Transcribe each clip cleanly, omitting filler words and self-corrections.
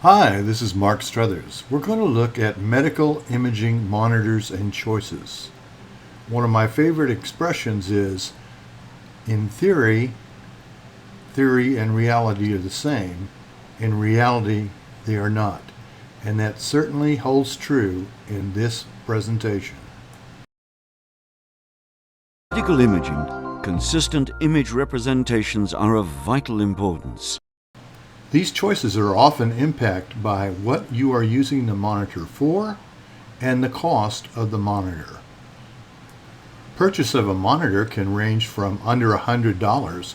Hi, this is Mark Struthers. We're going to look at medical imaging monitors and choices. One of my favorite expressions is, in theory and reality are the same. In reality, they are not. And that certainly holds true in this presentation. Medical imaging, consistent image representations are of vital importance. These choices are often impacted by what you are using the monitor for and the cost of the monitor. Purchase of a monitor can range from under $100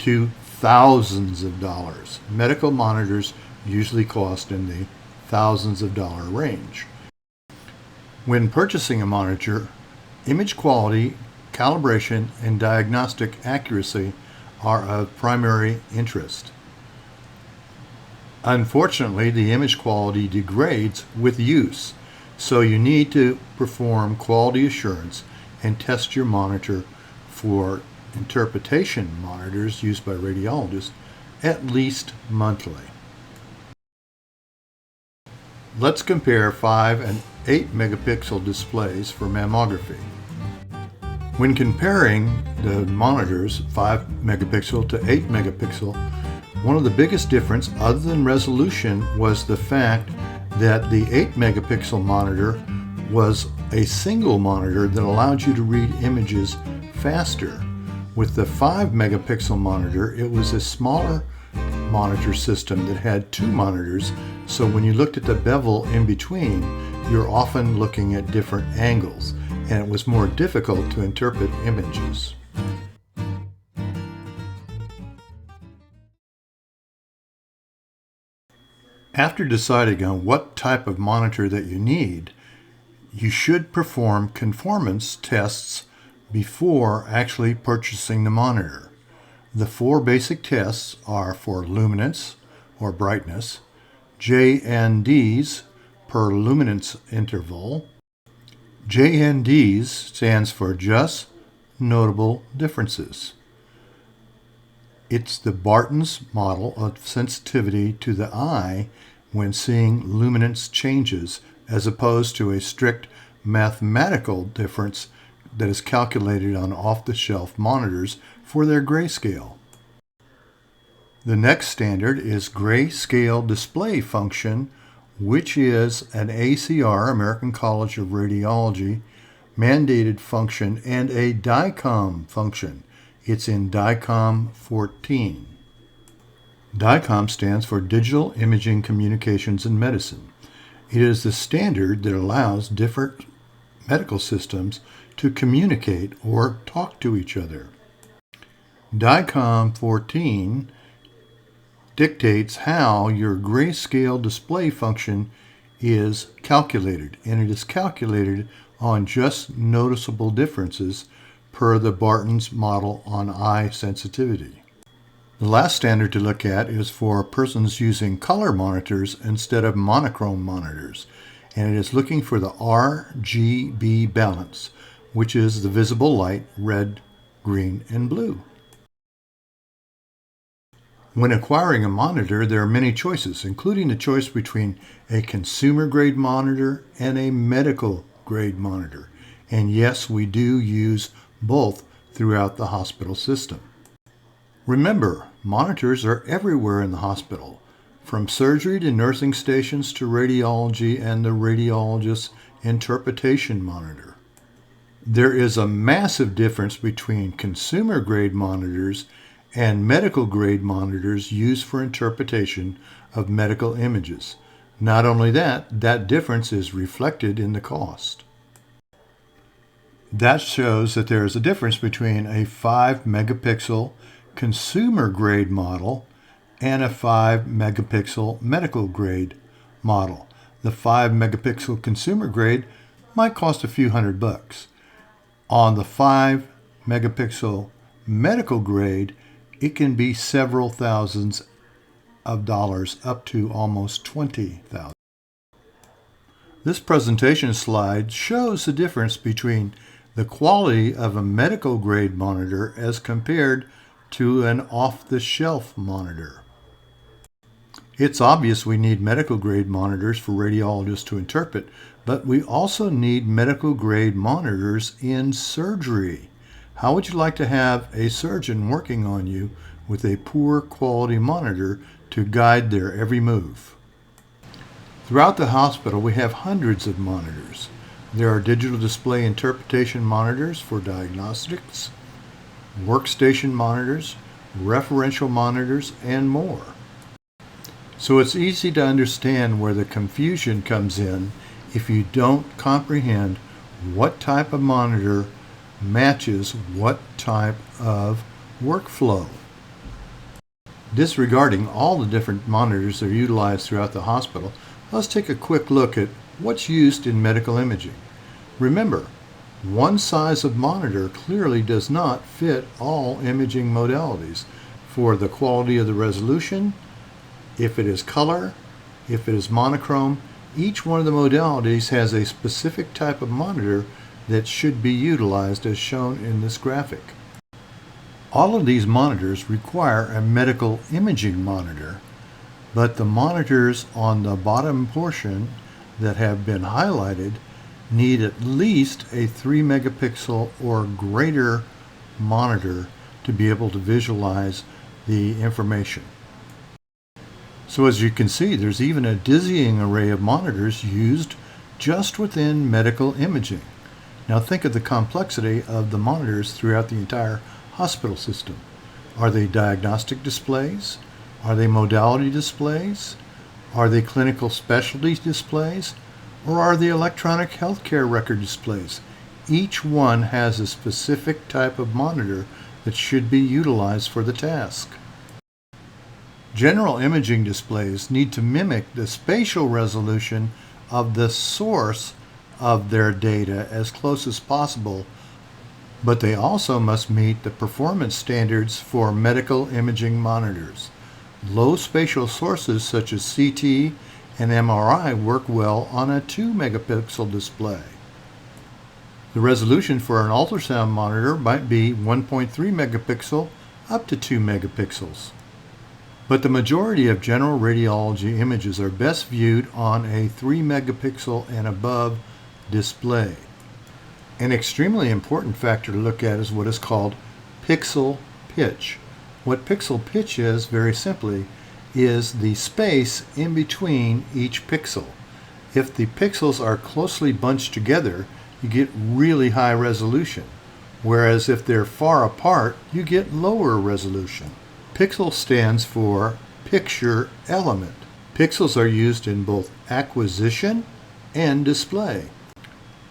to thousands of dollars. Medical monitors usually cost in the thousands of dollar range. When purchasing a monitor, image quality, calibration, and diagnostic accuracy are of primary interest. Unfortunately, the image quality degrades with use, so you need to perform quality assurance and test your monitor for interpretation monitors used by radiologists at least monthly. Let's compare 5 and 8 megapixel displays for mammography. When comparing the monitors 5 megapixel to 8 megapixel, one of the biggest difference other than resolution was the fact that the 8 megapixel monitor was a single monitor that allowed you to read images faster. With the 5 megapixel monitor, it was a smaller monitor system that had 2 monitors, so when you looked at the bevel in between, you're often looking at different angles, and it was more difficult to interpret images. After deciding on what type of monitor that you need, you should perform conformance tests before actually purchasing the monitor. The 4 basic tests are for luminance or brightness, JNDs per luminance interval. JNDs stands for just notable differences. It's the Barton's model of sensitivity to the eye when seeing luminance changes, as opposed to a strict mathematical difference that is calculated on off-the-shelf monitors for their grayscale. The next standard is grayscale display function, which is an ACR, American College of Radiology, mandated function and a DICOM function. It's in DICOM 14. DICOM stands for Digital Imaging Communications in Medicine. It is the standard that allows different medical systems to communicate or talk to each other. DICOM 14 dictates how your grayscale display function is calculated, and it is calculated on just noticeable differences per the Barton's model on eye sensitivity. The last standard to look at is for persons using color monitors instead of monochrome monitors, and it is looking for the RGB balance, which is the visible light, red, green, and blue. When acquiring a monitor, there are many choices, including the choice between a consumer-grade monitor and a medical-grade monitor. And yes, we do use both throughout the hospital system. Remember, monitors are everywhere in the hospital, from surgery to nursing stations to radiology and the radiologist's interpretation monitor. There is a massive difference between consumer-grade monitors and medical-grade monitors used for interpretation of medical images. Not only that, that difference is reflected in the cost. That shows that there is a difference between a 5 megapixel consumer-grade model and a 5 megapixel medical-grade model. The 5 megapixel consumer-grade might cost a few $100. On the 5 megapixel medical-grade, it can be several thousands of dollars, up to almost $20,000. This presentation slide shows the difference between the quality of a medical grade monitor as compared to an off-the-shelf monitor. It's obvious we need medical grade monitors for radiologists to interpret, but we also need medical grade monitors in surgery. How would you like to have a surgeon working on you with a poor quality monitor to guide their every move? Throughout the hospital, we have hundreds of monitors. There are digital display interpretation monitors for diagnostics, workstation monitors, referential monitors, and more. So it's easy to understand where the confusion comes in if you don't comprehend what type of monitor matches what type of workflow. Disregarding all the different monitors that are utilized throughout the hospital, let's take a quick look at what's used in medical imaging. Remember, one size of monitor clearly does not fit all imaging modalities for the quality of the resolution. If it is color, if it is monochrome, each one of the modalities has a specific type of monitor that should be utilized as shown in this graphic. All of these monitors require a medical imaging monitor, but the monitors on the bottom portion that have been highlighted need at least a 3 megapixel or greater monitor to be able to visualize the information. So as you can see, there's even a dizzying array of monitors used just within medical imaging. Now think of the complexity of the monitors throughout the entire hospital system. Are they diagnostic displays? Are they modality displays? Are they clinical specialty displays? Or are they electronic healthcare record displays? Each one has a specific type of monitor that should be utilized for the task. General imaging displays need to mimic the spatial resolution of the source of their data as close as possible, but they also must meet the performance standards for medical imaging monitors. Low spatial sources such as CT and MRI work well on a 2 megapixel display. The resolution for an ultrasound monitor might be 1.3 megapixel up to 2 megapixels. But the majority of general radiology images are best viewed on a 3 megapixel and above display. An extremely important factor to look at is what is called pixel pitch. What pixel pitch is, very simply, is the space in between each pixel. If the pixels are closely bunched together, you get really high resolution, whereas if they're far apart, you get lower resolution. Pixel stands for picture element. Pixels are used in both acquisition and display.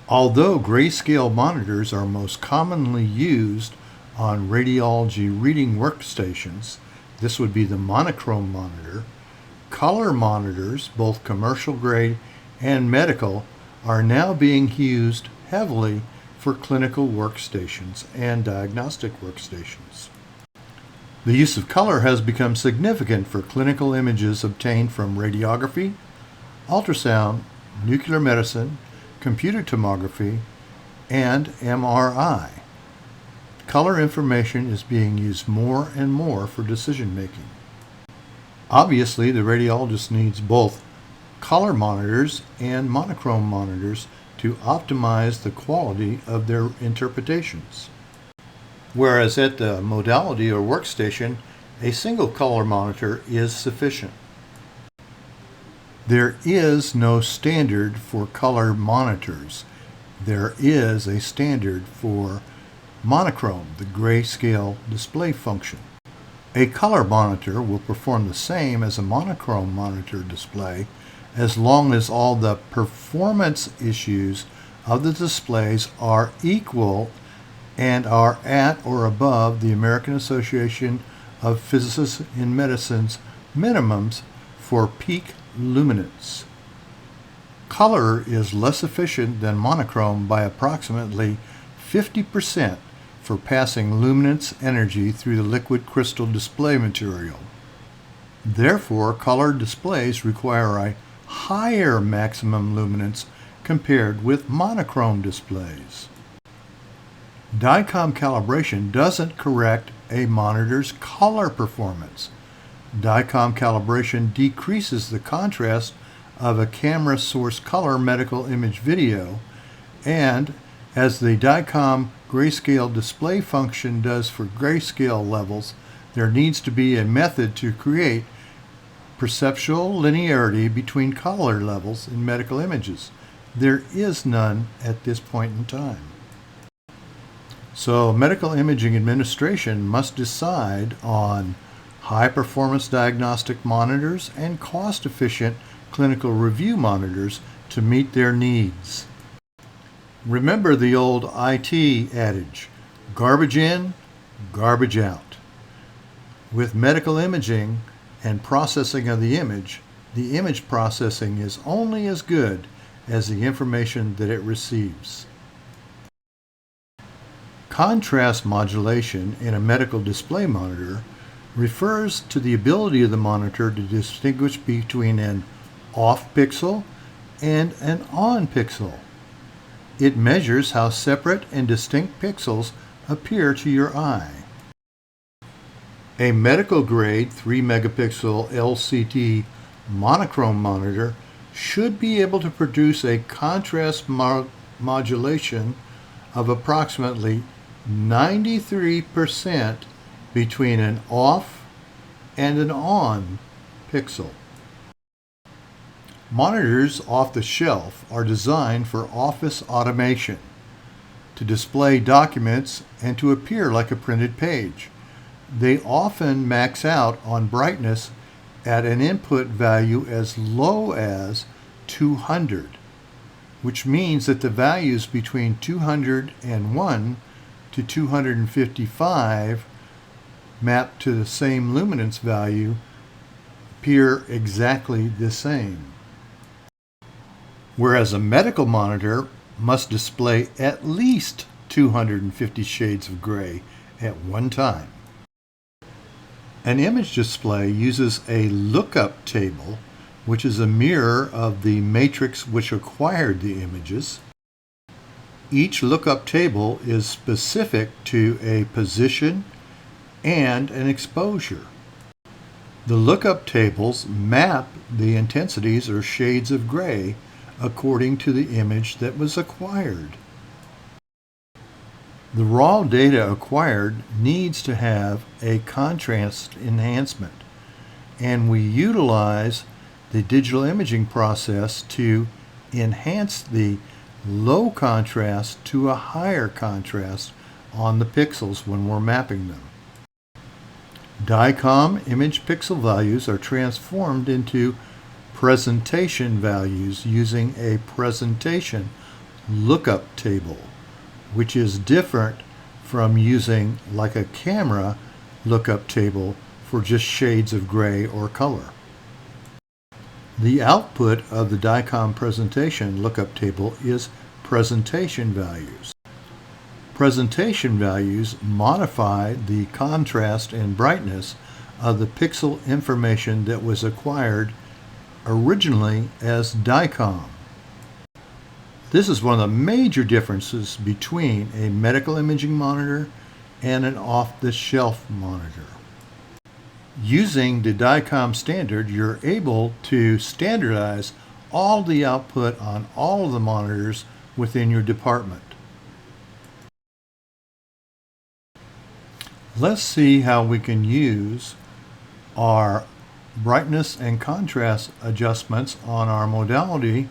Although grayscale monitors are most commonly used on radiology reading workstations, this would be the monochrome monitor, color monitors, both commercial grade and medical, are now being used heavily for clinical workstations and diagnostic workstations. The use of color has become significant for clinical images obtained from radiography, ultrasound, nuclear medicine, computer tomography, and MRI. Color information is being used more and more for decision making. Obviously, the radiologist needs both color monitors and monochrome monitors to optimize the quality of their interpretations. Whereas at the modality or workstation, a single color monitor is sufficient. There is no standard for color monitors. There is a standard for monochrome, the grayscale display function. A color monitor will perform the same as a monochrome monitor display as long as all the performance issues of the displays are equal and are at or above the American Association of Physicists in Medicine's minimums for peak luminance. Color is less efficient than monochrome by approximately 50% for passing luminance energy through the liquid crystal display material. Therefore, colored displays require a higher maximum luminance compared with monochrome displays. DICOM calibration doesn't correct a monitor's color performance. DICOM calibration decreases the contrast of a camera source color medical image video, and as the DICOM grayscale display function does for grayscale levels, there needs to be a method to create perceptual linearity between color levels in medical images. There is none at this point in time. So medical imaging administration must decide on high-performance diagnostic monitors and cost-efficient clinical review monitors to meet their needs. Remember the old IT adage, garbage in, garbage out. With medical imaging and processing of the image processing is only as good as the information that it receives. Contrast modulation in a medical display monitor refers to the ability of the monitor to distinguish between an off pixel and an on pixel. It measures how separate and distinct pixels appear to your eye. A medical grade 3 megapixel LCD monochrome monitor should be able to produce a contrast modulation of approximately 93% between an off and an on pixel. Monitors off the shelf are designed for office automation, to display documents and to appear like a printed page. They often max out on brightness at an input value as low as 200, which means that the values between 201 to 255 mapped to the same luminance value appear exactly the same. Whereas a medical monitor must display at least 250 shades of gray at one time. An image display uses a lookup table, which is a mirror of the matrix which acquired the images. Each lookup table is specific to a position and an exposure. The lookup tables map the intensities or shades of gray according to the image that was acquired. The raw data acquired needs to have a contrast enhancement, and we utilize the digital imaging process to enhance the low contrast to a higher contrast on the pixels when we're mapping them. DICOM image pixel values are transformed into presentation values using a presentation lookup table, which is different from using like a camera lookup table for just shades of gray or color. The output of the DICOM presentation lookup table is presentation values. Presentation values modify the contrast and brightness of the pixel information that was acquired originally as DICOM. This is one of the major differences between a medical imaging monitor and an off-the-shelf monitor. Using the DICOM standard, you're able to standardize all the output on all of the monitors within your department. Let's see how we can use our brightness and contrast adjustments on our modality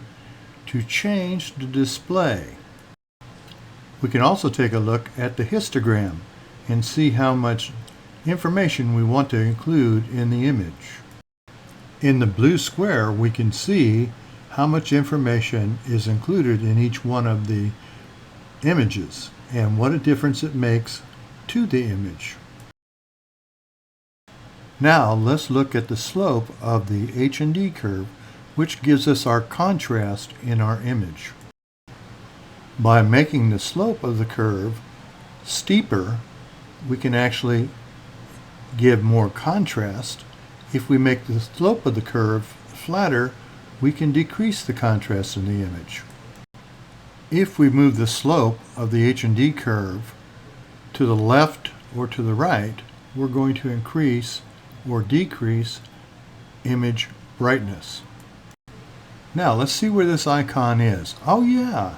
to change the display. We can also take a look at the histogram and see how much information we want to include in the image. In the blue square, we can see how much information is included in each one of the images and what a difference it makes to the image. Now let's look at the slope of the H&D curve, which gives us our contrast in our image. By making the slope of the curve steeper, we can actually give more contrast. If we make the slope of the curve flatter, we can decrease the contrast in the image. If we move the slope of the H&D curve to the left or to the right, we're going to increase or decrease image brightness. Now let's see where this icon is. Oh yeah,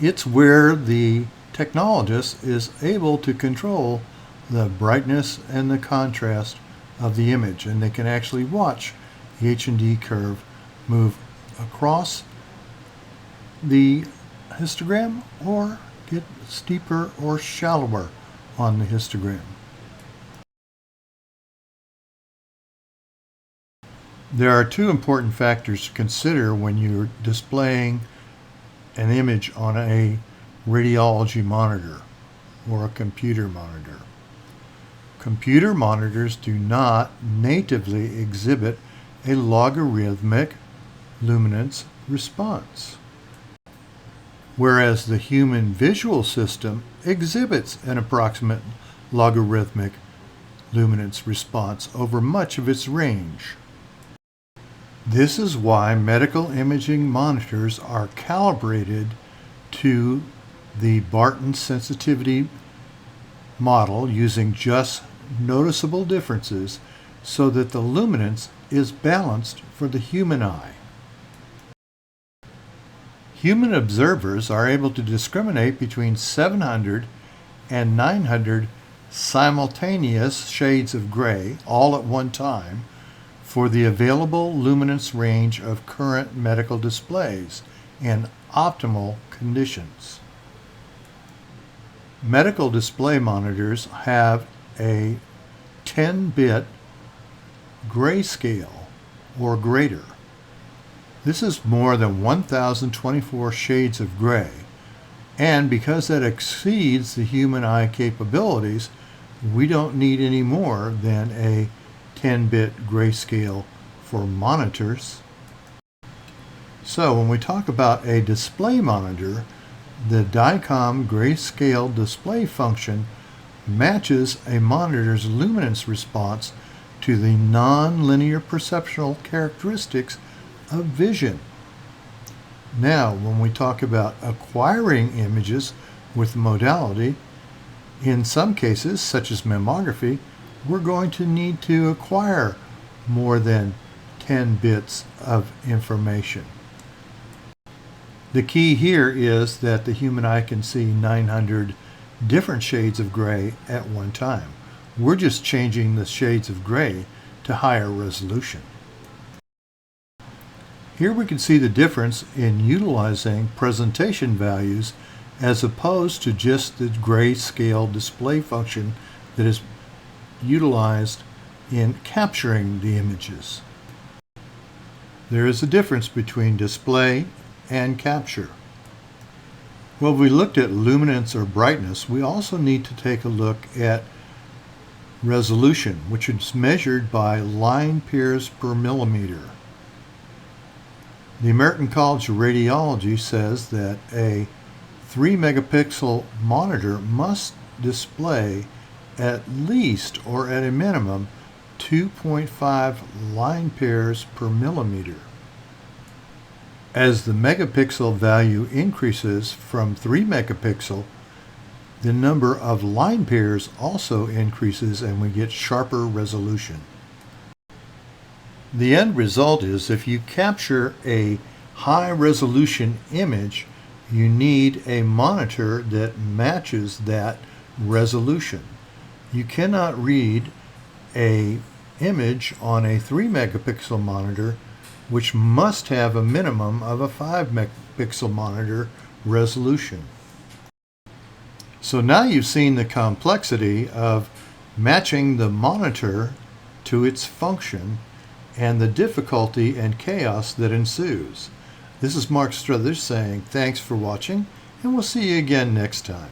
it's where the technologist is able to control the brightness and the contrast of the image, and they can actually watch the H&D curve move across the histogram or get steeper or shallower on the histogram. There are two important factors to consider when you're displaying an image on a radiology monitor or a computer monitor. Computer monitors do not natively exhibit a logarithmic luminance response, whereas the human visual system exhibits an approximate logarithmic luminance response over much of its range. This is why medical imaging monitors are calibrated to the Barton sensitivity model using just noticeable differences so that the luminance is balanced for the human eye. Human observers are able to discriminate between 700 and 900 simultaneous shades of gray all at one time for the available luminance range of current medical displays in optimal conditions. Medical display monitors have a 10-bit grayscale or greater. This is more than 1024 shades of gray, and because that exceeds the human eye capabilities, we don't need any more than a 10-bit grayscale for monitors. So when we talk about a display monitor, the DICOM grayscale display function matches a monitor's luminance response to the non-linear perceptual characteristics of vision. Now, when we talk about acquiring images with modality, in some cases, such as mammography, we're going to need to acquire more than 10 bits of information. The key here is that the human eye can see 900 different shades of gray at one time. We're just changing the shades of gray to higher resolution. Here we can see the difference in utilizing presentation values as opposed to just the grayscale display function that is utilized in capturing the images. There is a difference between display and capture. Well, we looked at luminance or brightness. We also need to take a look at resolution, which is measured by line pairs per millimeter. The American College of Radiology says that a 3 megapixel monitor must display at least or at a minimum 2.5 line pairs per millimeter. As the megapixel value increases from 3 megapixel, the number of line pairs also increases and we get sharper resolution. The end result is if you capture a high resolution image, you need a monitor that matches that resolution. You cannot read an image on a 3 megapixel monitor which must have a minimum of a 5 megapixel monitor resolution. So now you've seen the complexity of matching the monitor to its function and the difficulty and chaos that ensues. This is Mark Struthers saying thanks for watching, and we'll see you again next time.